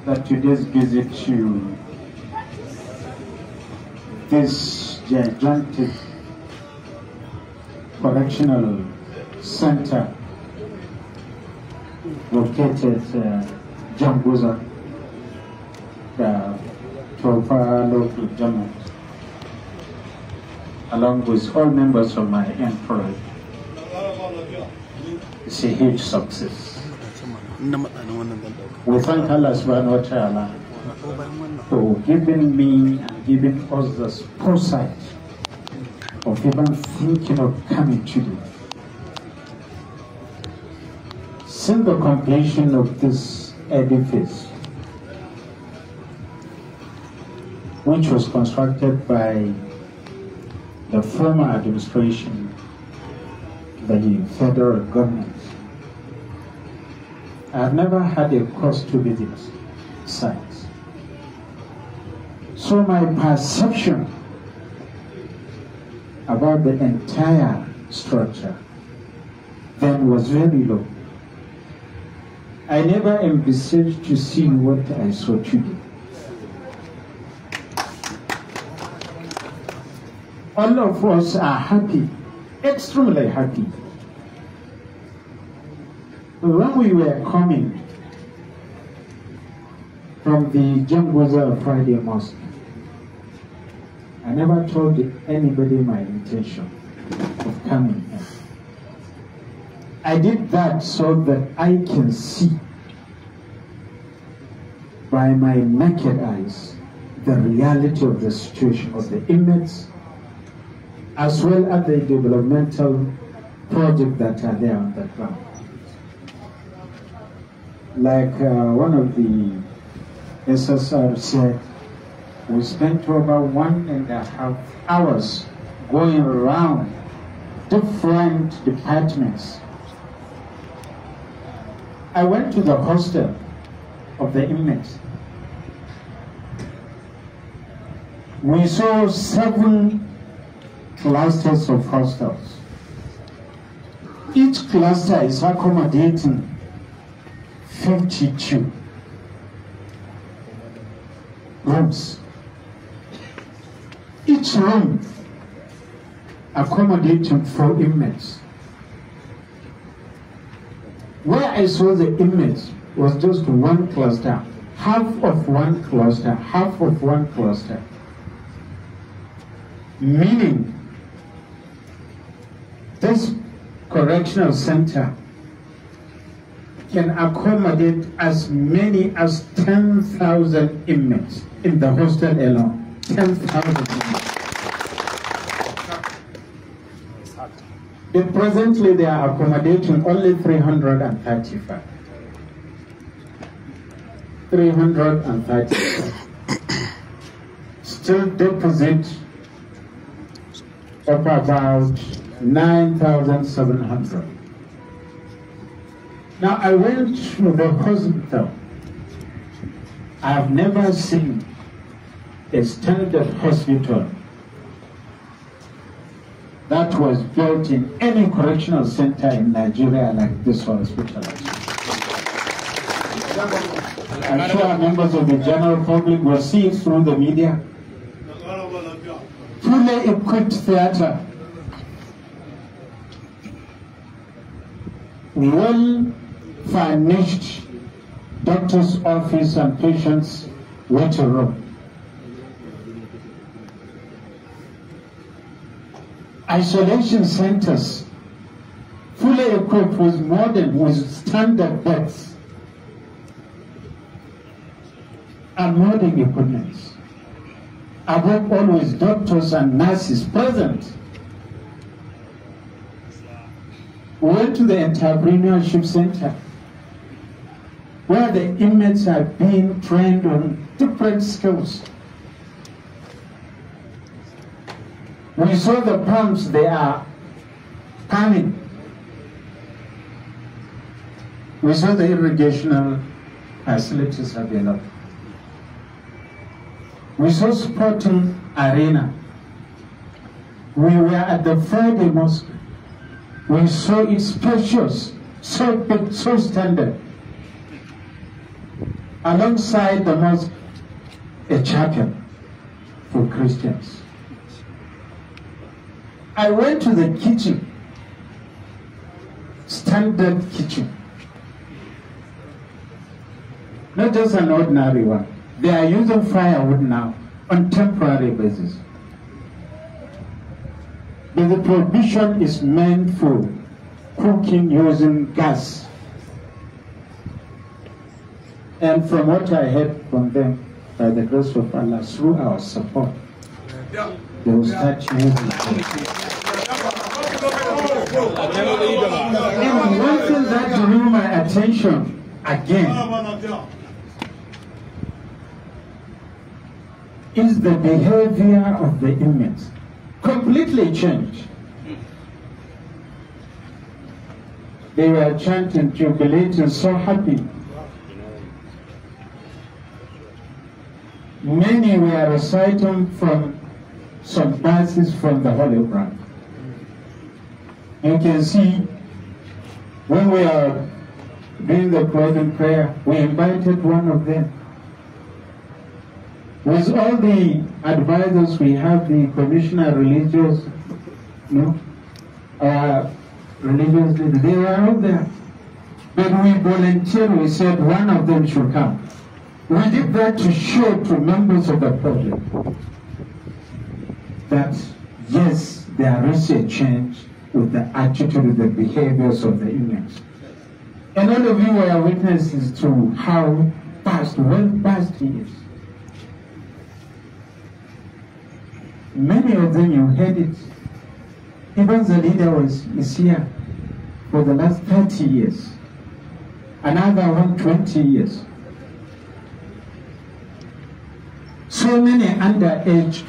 that today's visit to this gigantic correctional center located Janguza, the Tofa local government, along with all members of my entourage. It's a huge success. We thank Allah subhanahu wa ta'ala for giving me and giving us the foresight of even thinking of coming today. Since the completion of this edifice, which was constructed by the former administration, the federal government, I have never had a cause to visit sites. So my perception about the entire structure then was very low. I never envisaged to see what I saw today. All of us are happy, extremely happy. When we were coming from the Janguza Friday Mosque, I never told anybody my intention of coming here. I did that so that I can see by my naked eyes the reality of the situation of the inmates, as well as the developmental projects that are there on the ground. Like one of the SSR said, we spent over 1.5 hours going around different departments. I went to the hostel of the inmates. We saw 7 clusters of hostels. Each cluster is accommodating 52 rooms. Each room accommodating 4 inmates. Where I saw the inmates was just one cluster, half of one cluster, half of one cluster. Meaning, this correctional center can accommodate as many as 10,000 inmates in the hostel alone. 10,000 inmates. Presently, they are accommodating only 335. 335. Still deposit of about 9,700. Now, I went to the hospital. I have never seen a standard hospital that was built in any correctional center in Nigeria like this hospital. I'm sure members of the general public will see it through the media. Fully equipped theater, well furnished doctor's office and patient's waiting room. Isolation centers, fully equipped with modern, with standard beds and modern equipment. Above all, with doctors and nurses present. We went to the entrepreneurship center, where the inmates are being trained on different skills. We saw the pumps they are coming. We saw the irrigational facilities available. We saw sporting arena. We were at the Friday Mosque. We saw it spacious, so big, so standard. alongside the mosque, a chapel for Christians. I went to the kitchen, standard kitchen, not just an ordinary one. They are using firewood now on temporary basis. But the prohibition is meant for cooking using gas. And from what I heard from them, by the grace of Allah, through our support, they will start using it. And one thing that drew my attention again is the behavior of the inmates. Completely changed. They were chanting, jubilating, so happy. Many were reciting from some verses from the Holy Quran. You can see when we are doing the closing prayer, we invited one of them. With all the advisors, we have the commissioner religious, religious leaders, they were all there. But we volunteered, we said one of them should come. We did that to show to members of the project that yes, there is a change with the attitude, with the behaviors of the inmates. And all of you were witnesses to how fast, well past he is. Many of them, you heard it. Even the leader is here for the last 30 years. Another one, 20 years. So many underage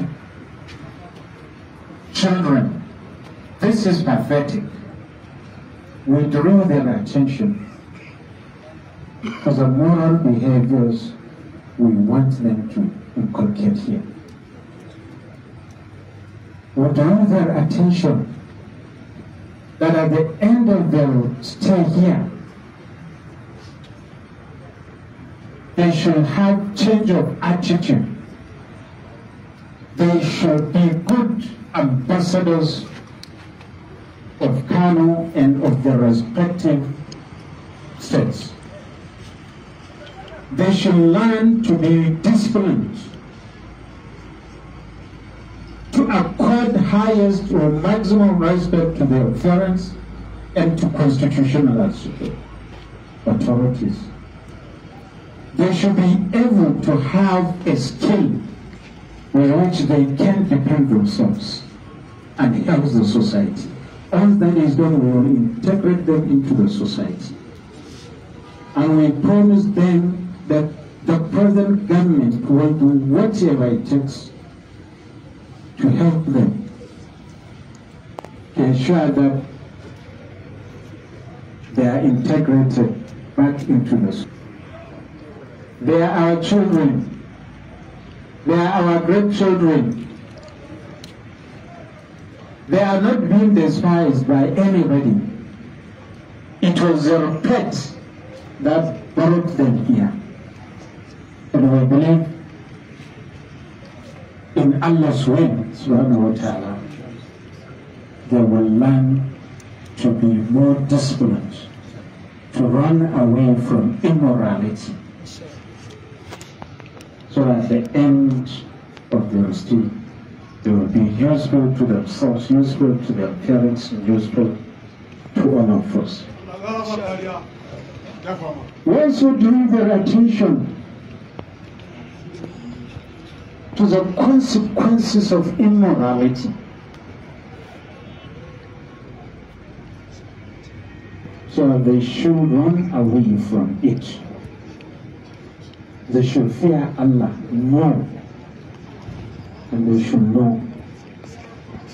children. This is pathetic. We draw their attention because the moral behaviors we want them to inculcate here. We draw their attention that at the end of their stay here, they should have change of attitude. They should be good ambassadors of Kano and of their respective states. They should learn to be disciplined, to accord highest or maximum respect to their parents and to constitutional authorities. They should be able to have a skill with which they can defend themselves and help the society. Once that is done, we will integrate them into the society. And we promise them that the present government will do whatever it takes to help them, to ensure that they are integrated back into the society. They are our children. They are our great children. They are not being despised by anybody. It was their pet that brought them here. And we believe in Allah's way, subhanahu wa ta'ala, they will learn to be more disciplined, to run away from immorality, so at the end of their stay, they will be useful to themselves, useful to their parents, and useful to all of us. We also draw their attention to the consequences of immorality. So they should run away from it. They should fear Allah more, and they should know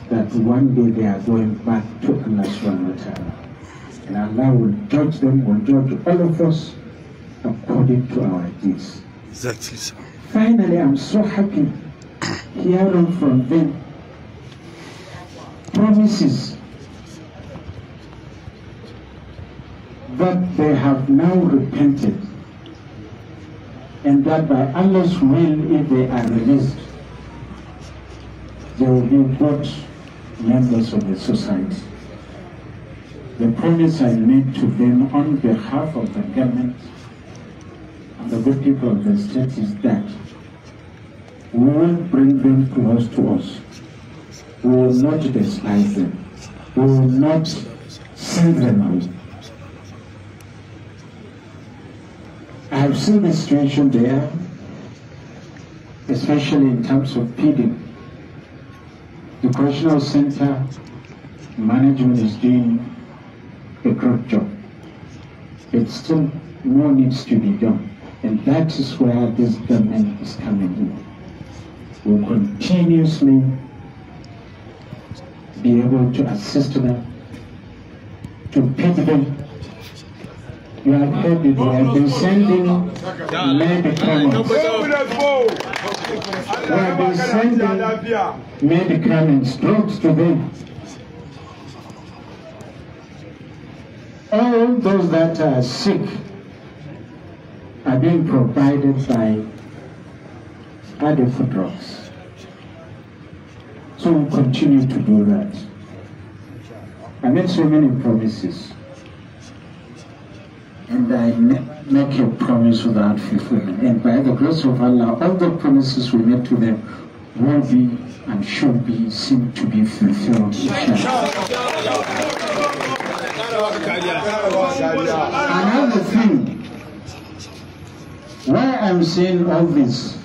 that one day they are going back to Allah subhanahu wa ta'ala. And Allah will judge them, will judge all of us according to our deeds. Exactly so. Finally, I'm so happy hearing from them promises that they have now repented and that by Allah's will, if they are released, they will be good members of the society. The promise I made to them on behalf of the government and the good people of the state is that we will bring them close to us. We will not despise them. We will not send them away. I have seen the situation there, especially in terms of feeding. The correctional center management is doing a great job. But still more needs to be done. And that is where this government is coming in. We'll continuously be able to assist them, to feed them. You have heard it, we have been sending medicaments. We have been sending medicaments, drugs to them. All those that are sick are being provided by adequate drugs. So we'll continue to do that. I made so many promises. And I make a promise without fulfillment. And by the grace of Allah, all the promises we made to them will be and should be seen to be fulfilled. Another thing, why I'm saying all this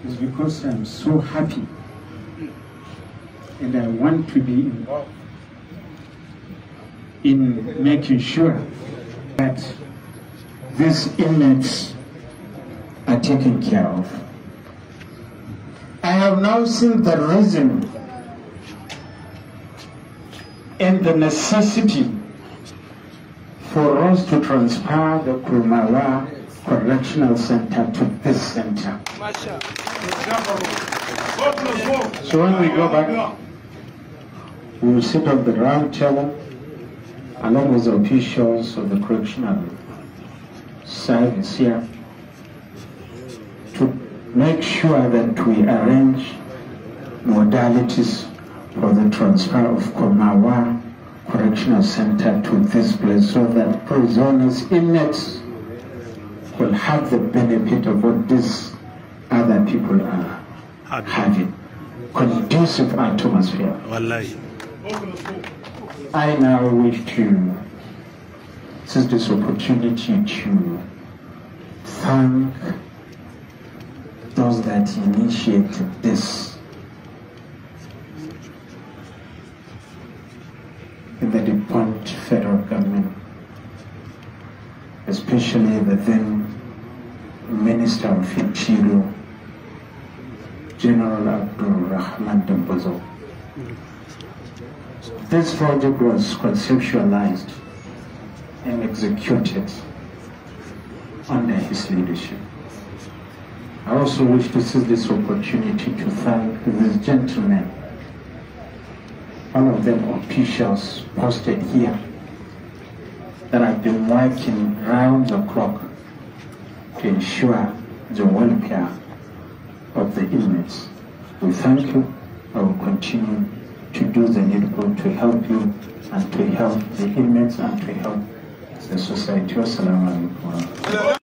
is because I'm so happy and I want to be involved in making sure that these inmates are taken care of. I have now seen the reason and the necessity for us to transfer the Girma Correctional Center to this center. So when we go back, we will sit on the round table along with the officials of the correctional service here to make sure that we arrange modalities for the transfer of Girma Correctional Center to this place so that prisoners, inmates will have the benefit of what these other people are having. Conducive atmosphere. I now wish to seize this opportunity to thank those that initiated this in the defunct federal government, especially the then Minister of Interior, General Abdul-Rahman Dambazo. This project was conceptualized and executed under his leadership. I also wish to seize this opportunity to thank these gentlemen, all of them officials posted here, that have been working round the clock to ensure the welfare of the inmates. We thank you. I will continue to do the needful to help you and to help the inmates and to help the society. Wassalamu alaikum.